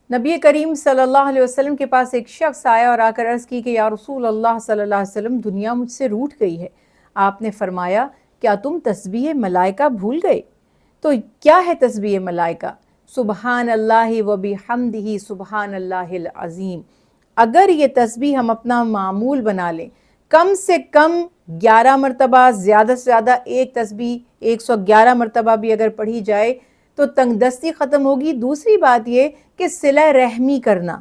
نبی کریم صلی اللہ علیہ وسلم کے پاس ایک شخص آیا اور آ کر عرض کی کہ یا رسول اللہ صلی اللہ علیہ وسلم، دنیا مجھ سے روٹھ گئی ہے۔ آپ نے فرمایا، کیا تم تسبیح ملائکہ بھول گئے؟ تو کیا ہے تسبیح ملائکہ؟ سبحان اللہ و بحمدہ سبحان اللہ العظیم۔ اگر یہ تسبیح ہم اپنا معمول بنا لیں، کم سے کم 11 مرتبہ، زیادہ سے زیادہ ایک تسبیح 111 مرتبہ بھی اگر پڑھی جائے تو تنگ دستی ختم ہوگی۔ دوسری بات یہ کہ صلہ رحمی کرنا،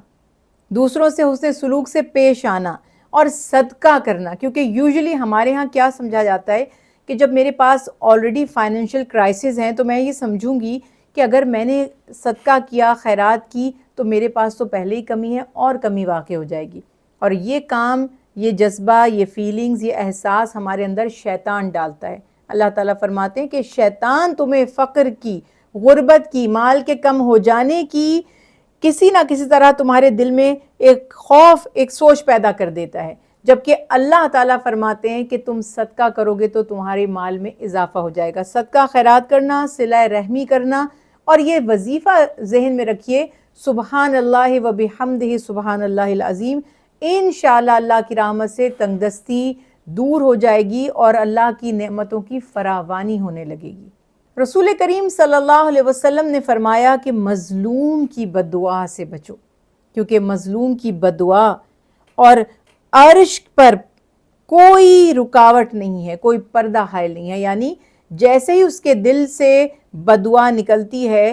دوسروں سے حسن سلوک سے پیش آنا اور صدقہ کرنا، کیونکہ یوزلی ہمارے ہاں کیا سمجھا جاتا ہے کہ جب میرے پاس آلریڈی فائنینشیل کرائسس ہیں تو میں یہ سمجھوں گی کہ اگر میں نے صدقہ کیا، خیرات کی، تو میرے پاس تو پہلے ہی کمی ہے اور کمی واقع ہو جائے گی۔ اور یہ کام، یہ جذبہ، یہ فیلنگز، یہ احساس ہمارے اندر شیطان ڈالتا ہے۔ اللہ تعالیٰ فرماتے ہیں کہ شیطان تمہیں فقر کی، غربت کی، مال کے کم ہو جانے کی کسی نہ کسی طرح تمہارے دل میں ایک خوف، ایک سوچ پیدا کر دیتا ہے، جبکہ اللہ تعالیٰ فرماتے ہیں کہ تم صدقہ کرو گے تو تمہارے مال میں اضافہ ہو جائے گا۔ صدقہ خیرات کرنا، صلہ رحمی کرنا، اور یہ وظیفہ ذہن میں رکھیے، سبحان اللہ و بحمدہ سبحان اللہ العظیم۔ انشاءاللہ اللہ کی رحمت سے تنگ دستی دور ہو جائے گی اور اللہ کی نعمتوں کی فراوانی ہونے لگے گی۔ رسول کریم صلی اللہ علیہ وسلم نے فرمایا کہ مظلوم کی بد دعا سے بچو، کیونکہ مظلوم کی بد دعا اور عرش پر کوئی رکاوٹ نہیں ہے، کوئی پردہ حائل نہیں ہے، یعنی جیسے ہی اس کے دل سے بد دعا نکلتی ہے،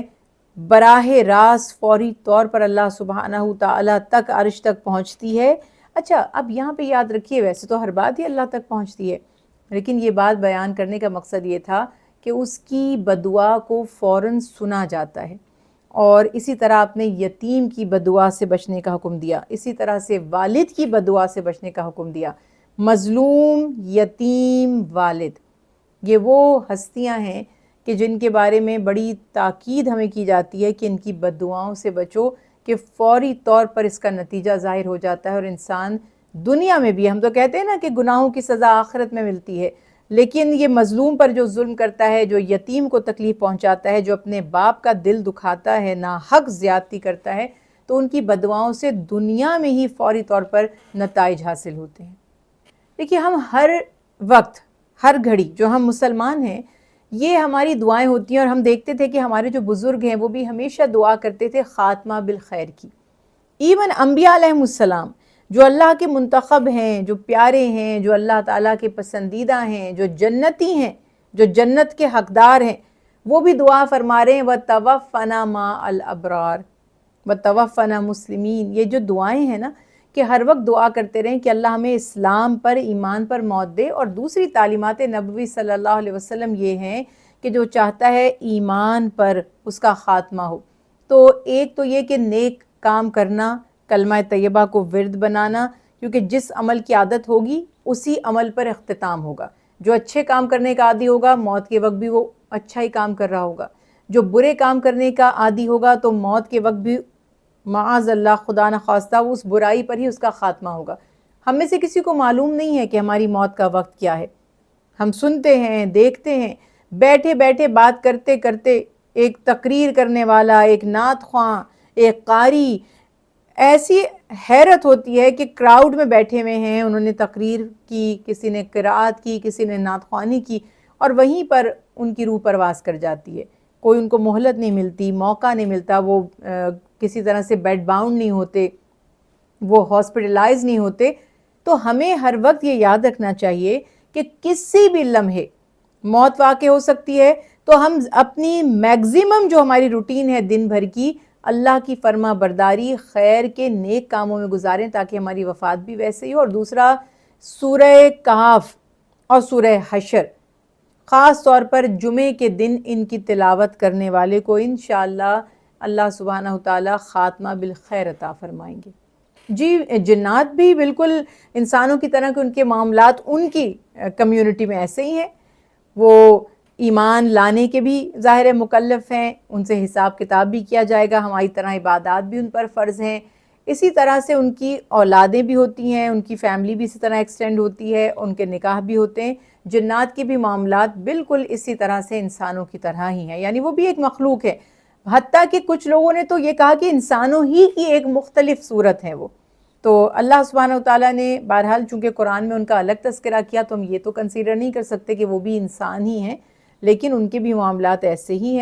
براہ راست فوری طور پر اللہ سبحانہ تعالیٰ تک، عرش تک پہنچتی ہے۔ اچھا، اب یہاں پہ یاد رکھیے، ویسے تو ہر بات ہی اللہ تک پہنچتی ہے، لیکن یہ بات بیان کرنے کا مقصد یہ تھا کہ اس کی بد دعا کو فوراً سنا جاتا ہے۔ اور اسی طرح آپ نے یتیم کی بد دعا سے بچنے کا حکم دیا، اسی طرح سے والد کی بد دعا سے بچنے کا حکم دیا۔ مظلوم، یتیم، والد، یہ وہ ہستیاں ہیں کہ جن کے بارے میں بڑی تاکید ہمیں کی جاتی ہے کہ ان کی بد دعاؤں سے بچو، کہ فوری طور پر اس کا نتیجہ ظاہر ہو جاتا ہے اور انسان دنیا میں بھی، ہم تو کہتے ہیں نا کہ گناہوں کی سزا آخرت میں ملتی ہے، لیکن یہ مظلوم پر جو ظلم کرتا ہے، جو یتیم کو تکلیف پہنچاتا ہے، جو اپنے باپ کا دل دکھاتا ہے، ناحق زیادتی کرتا ہے، تو ان کی بد دعاؤں سے دنیا میں ہی فوری طور پر نتائج حاصل ہوتے ہیں۔ دیکھیے، ہم ہر وقت، ہر گھڑی جو ہم مسلمان ہیں، یہ ہماری دعائیں ہوتی ہیں، اور ہم دیکھتے تھے کہ ہمارے جو بزرگ ہیں وہ بھی ہمیشہ دعا کرتے تھے خاتمہ بالخیر کی۔ ایون انبیاء علیہ السلام جو اللہ کے منتخب ہیں، جو پیارے ہیں، جو اللہ تعالیٰ کے پسندیدہ ہیں، جو جنتی ہیں، جو جنت کے حقدار ہیں، وہ بھی دعا فرما رہے ہیں وَتَوَفَّنَا مَعَ الْأَبْرَارِ وَتَوَفَّنَا مُسْلِمِينَ۔ یہ جو دعائیں ہیں نا، کہ ہر وقت دعا کرتے رہیں کہ اللہ ہمیں اسلام پر، ایمان پر موت دے۔ اور دوسری تعلیمات نبوی صلی اللہ علیہ وسلم یہ ہیں کہ جو چاہتا ہے ایمان پر اس کا خاتمہ ہو، تو ایک تو یہ کہ نیک کام کرنا، کلمہ طیبہ کو ورد بنانا، کیونکہ جس عمل کی عادت ہوگی اسی عمل پر اختتام ہوگا۔ جو اچھے کام کرنے کا عادی ہوگا، موت کے وقت بھی وہ اچھا ہی کام کر رہا ہوگا۔ جو برے کام کرنے کا عادی ہوگا تو موت کے وقت بھی معاذ اللہ، خدا نخواستہ، اس برائی پر ہی اس کا خاتمہ ہوگا۔ ہم میں سے کسی کو معلوم نہیں ہے کہ ہماری موت کا وقت کیا ہے۔ ہم سنتے ہیں، دیکھتے ہیں، بیٹھے بیٹھے بات کرتے کرتے ایک تقریر کرنے والا، ایک نعت خواں، ایک قاری، ایسی حیرت ہوتی ہے کہ کراؤڈ میں بیٹھے ہوئے ہیں، انہوں نے تقریر کی، کسی نے قرات کی، کسی نے نعت خوانی کی، اور وہیں پر ان کی روح پرواز کر جاتی ہے۔ کوئی ان کو مہلت نہیں ملتی، موقع نہیں ملتا، وہ کسی طرح سے بیڈ باؤنڈ نہیں ہوتے، وہ ہاسپٹلائز نہیں ہوتے۔ تو ہمیں ہر وقت یہ یاد رکھنا چاہیے کہ کسی بھی لمحے موت واقع ہو سکتی ہے، تو ہم اپنی میگزیمم جو ہماری روٹین ہے دن بھر کی، اللہ کی فرما برداری، خیر کے نیک کاموں میں گزاریں تاکہ ہماری وفات بھی ویسے ہی ہو۔ اور دوسرا، سورہ کہف اور سورہ حشر، خاص طور پر جمعے کے دن ان کی تلاوت کرنے والے کو انشاءاللہ اللہ سبحانہ تعالیٰ خاتمہ بالخیر عطا فرمائیں گے۔ جی، جنات بھی بالکل انسانوں کی طرح کہ ان کے معاملات ان کی کمیونٹی میں ایسے ہی ہیں، وہ ایمان لانے کے بھی ظاہر مکلف ہیں، ان سے حساب کتاب بھی کیا جائے گا، ہماری طرح عبادات بھی ان پر فرض ہیں، اسی طرح سے ان کی اولادیں بھی ہوتی ہیں، ان کی فیملی بھی اسی طرح ایکسٹینڈ ہوتی ہے، ان کے نکاح بھی ہوتے ہیں۔ جنات کے بھی معاملات بالکل اسی طرح سے انسانوں کی طرح ہی ہیں، یعنی وہ بھی ایک مخلوق ہے۔ حتیٰ کہ کچھ لوگوں نے تو یہ کہا کہ انسانوں ہی کی ایک مختلف صورت ہیں وہ. تو اللہ سبحانہ وتعالیٰ نے بہرحال چونکہ قرآن میں ان کا الگ تذکرہ کیا تو ہم یہ تو کنسیڈر نہیں کر سکتے کہ وہ بھی انسان ہی ہیں، لیکن ان کے بھی معاملات ایسے ہی ہیں.